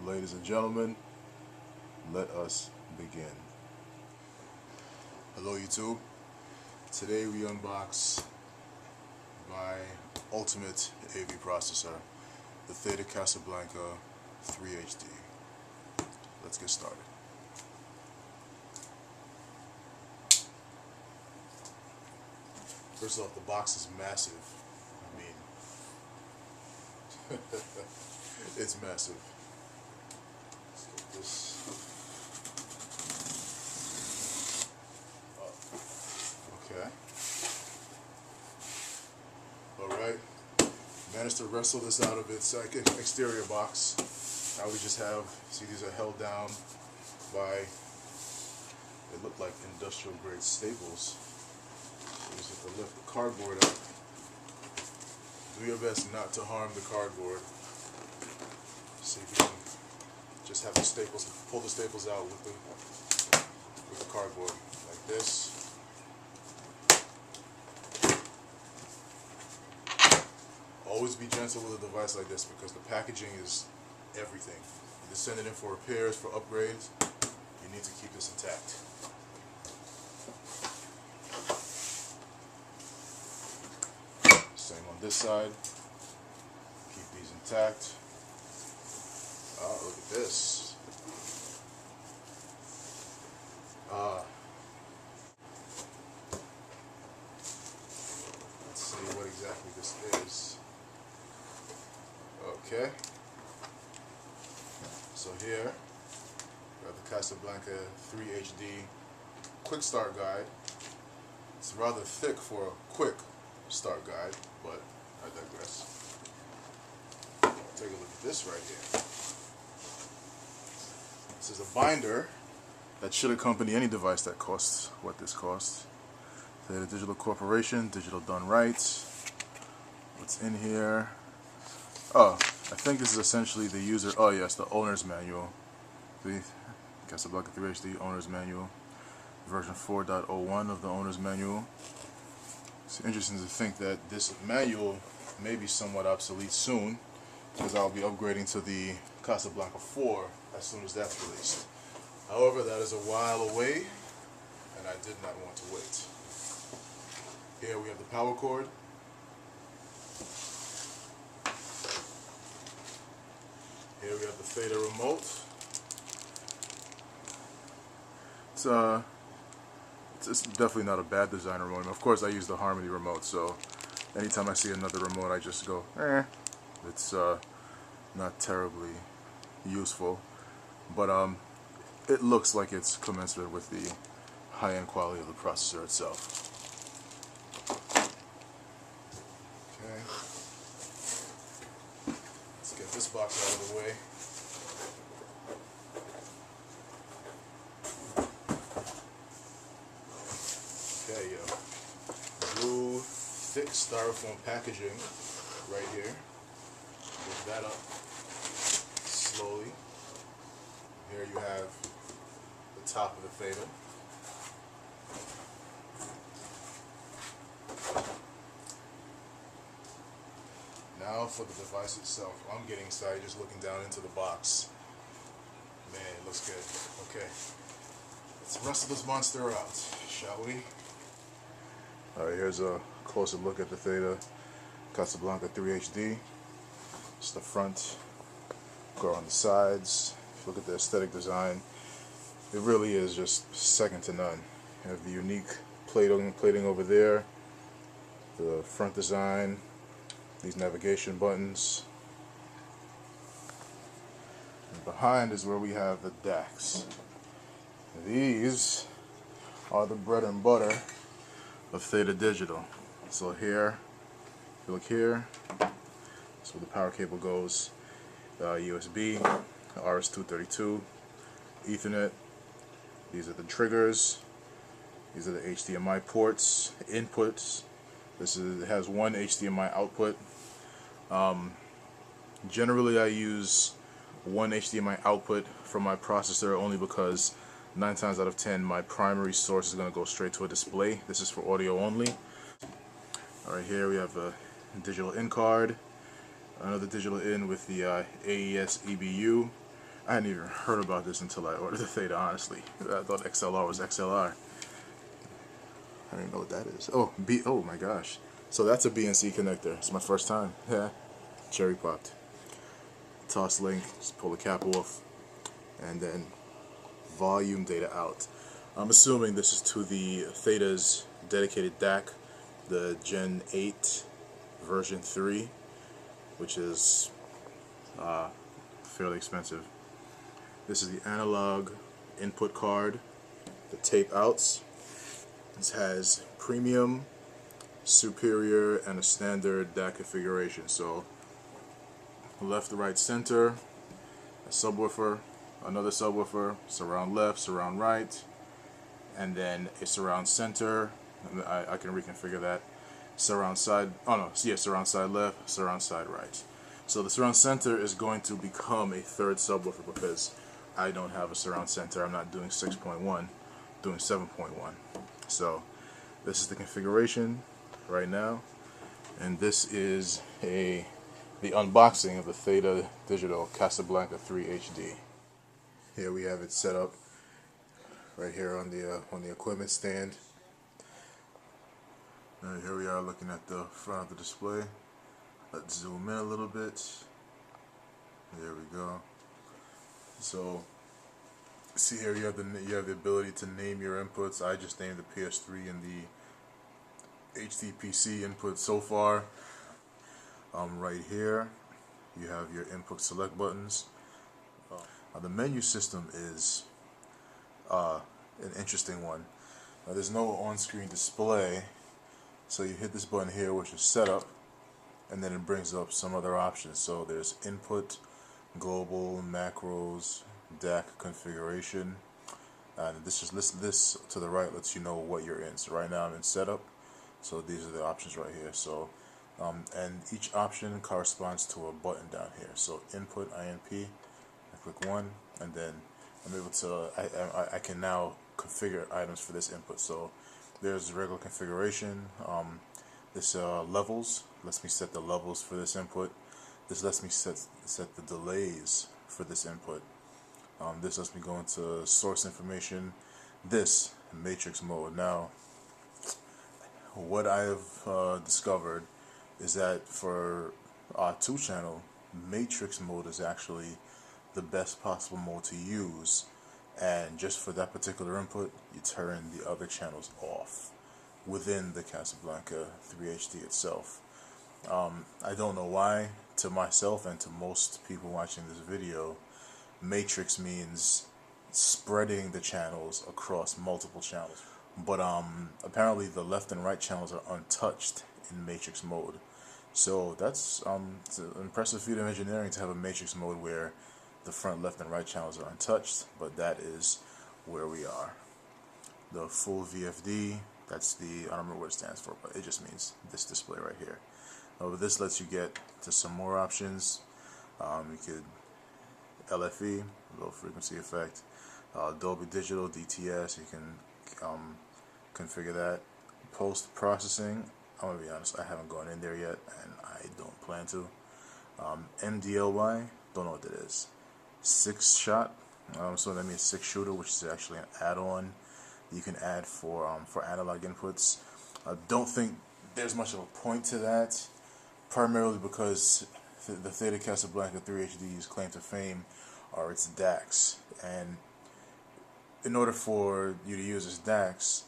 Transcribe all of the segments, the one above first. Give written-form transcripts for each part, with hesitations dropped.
Ladies and gentlemen, let us begin. Hello YouTube. Today we unbox my ultimate AV processor, the Theta Casablanca 3HD. Let's get started. First off, the box is massive. I mean, it's massive. Let's get this up. Okay. Alright. Managed to wrestle this out of its exterior box. Now we just have, see, these are held down by, they look like industrial grade staples. You just have to lift the cardboard up. Do your best not to harm the cardboard. See if you can just have the staples, pull the staples out with the cardboard like this. Always be gentle with a device like this because the packaging is everything. Either send it in for repairs, for upgrades, you need to keep this intact. Same on this side. Keep these intact. Oh, look at this. Let's see what exactly this is. Okay. So here, we have the Casablanca 3HD quick start guide. It's rather thick for a quick start guide, but I digress. Take a look at this right here. This is a binder that should accompany any device that costs what this costs. Theta Digital Corporation, digital done right. What's in here? Oh, I think this is essentially the user, oh yes, the owner's manual. The Casablanca 3HD owner's manual. Version 4.01 of the owner's manual. It's interesting to think that this manual may be somewhat obsolete soon, because I'll be upgrading to the Casablanca 4 as soon as that's released. However, that is a while away, and I did not want to wait. Here we have the power cord. Here we have the Theta remote. It's definitely not a bad design remote. Of course, I use the Harmony remote, so anytime I see another remote, I just go, eh. It's not terribly useful, but it looks like it's commensurate with the high-end quality of the processor itself. Okay, let's get this box out of the way. Okay, blue thick styrofoam packaging right here. Lift that up slowly. Here you have the top of the Theta. Now for the device itself. I'm getting excited just looking down into the box. Man, it looks good. Okay, let's wrestle this monster out, shall we? Alright, here's a closer look at the Theta Casablanca 3HD. It's the front, go on the sides. If you look at the aesthetic design, it really is just second to none. You have the unique plating over there, the front design, these navigation buttons. And behind is where we have the DACs. These are the bread and butter of Theta Digital. So here, if you look here, that's where the power cable goes. USB, RS-232, Ethernet. These are the triggers. These are the HDMI ports, inputs. It has one HDMI output. Generally I use one HDMI output from my processor only because 9 times out of 10 my primary source is going to go straight to a display. This is for audio only. Alright, here we have a digital in card, another digital in with the AES EBU, I hadn't even heard about this until I ordered the Theta, honestly. I thought XLR was XLR. I don't even know what that is. Oh, oh my gosh. So that's a BNC connector. It's my first time. Yeah. Cherry popped. Toss link, just pull the cap off, and then volume data out. I'm assuming this is to the Theta's dedicated DAC, the Gen 8 version 3, which is fairly expensive. This is the analog input card, the tape outs. This has premium, superior, and a standard DAC configuration. So left, right, center, a subwoofer, another subwoofer, surround left, surround right, and then a surround center. I can reconfigure that. Surround side, oh no, yeah, surround side left, surround side right. So the surround center is going to become a third subwoofer because I don't have a surround center. I'm not doing 6.1, doing 7.1. So this is the configuration right now, and this is the unboxing of the Theta Digital Casablanca 3 HD. Here we have it set up right here on the equipment stand. And here we are looking at the front of the display. Let's zoom in a little bit. There we go. So see here you have the ability to name your inputs. I just named the PS3 and the HDPC input so far. Right here you have your input select buttons. The menu system is an interesting one. There's no on-screen display, so you hit this button here, which is setup, and then it brings up some other options. So there's input, global, macros, DAC configuration, and this to the right lets you know what you're in. So right now I'm in setup, so these are the options right here. So and each option corresponds to a button down here. So input INP, I click one, and then I'm able to I can now configure items for this input. So there's regular configuration. This levels lets me set the levels for this input. This lets me set the delays for this input. This lets me go into source information. This matrix mode. Now, what I've discovered is that for our 2-channel, matrix mode is actually the best possible mode to use, and just for that particular input you turn the other channels off within the Casablanca 3 HD itself. I don't know why. To myself and to most people watching this video, matrix means spreading the channels across multiple channels, but apparently the left and right channels are untouched in matrix mode. So that's it's an impressive feat of engineering to have a matrix mode where the front, left, and right channels are untouched, but that is where we are. The full VFD, that's I don't remember what it stands for, but it just means this display right here. This lets you get to some more options. You could LFE, low frequency effect, Dolby Digital, DTS, you can configure that. Post processing, I'm gonna be honest, I haven't gone in there yet, and I don't plan to. MDLY, don't know what that is. 6-shot, so that means 6-shooter, which is actually an add-on you can add for analog inputs. I don't think there's much of a point to that, primarily because the Theta Casablanca 3 HD's claim to fame are its DACs, and in order for you to use its DACs,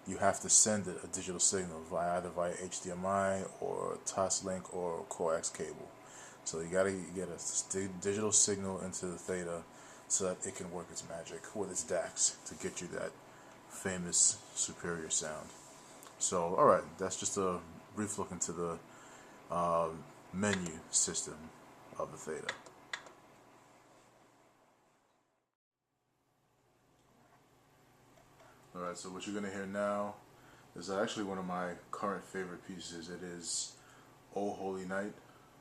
you have to send it a digital signal either via HDMI or TOS link or coax cable. So you gotta get a digital signal into the Theta so that it can work its magic with its DACs to get you that famous superior sound. So alright, that's just a brief look into the menu system of the Theta. Alright, so what you're going to hear now is actually one of my current favorite pieces. It is Oh Holy Night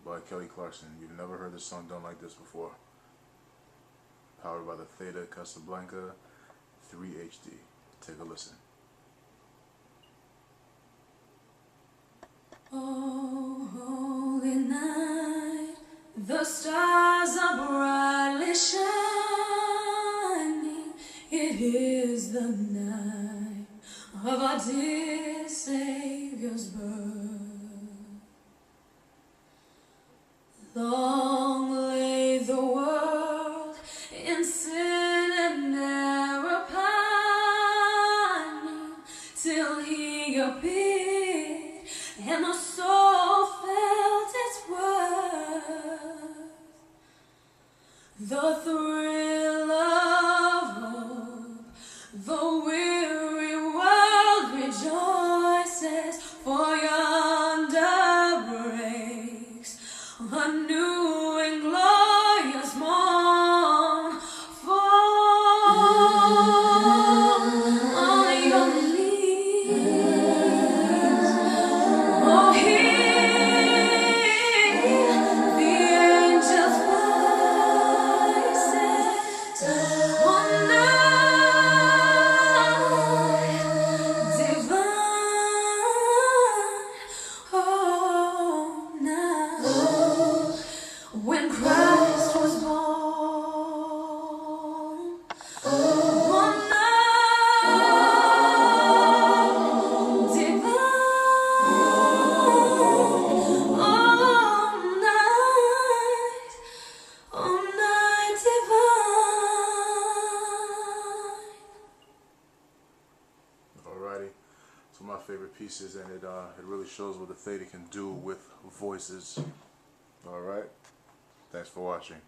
by Kelly Clarkson. You've never heard this song done like this before. Powered by the Theta Casablanca 3 HD. Take a listen. Oh, holy night, the stars are brightly shining. is the night of our dear Savior's birth. Long lay the world in sin and error pining, till He appeared and the soul felt its worth. The thrill of hope, the weary world rejoices, for yonder breaks a new and glorious morn. Fall on your knees, oh, hear the angels' voices. One night divine, oh, night when Christ was born. One night divine, oh, night divine. Alrighty, it's one of my favorite pieces, and it really shows what the theta can do with voices. Alright, thanks for watching.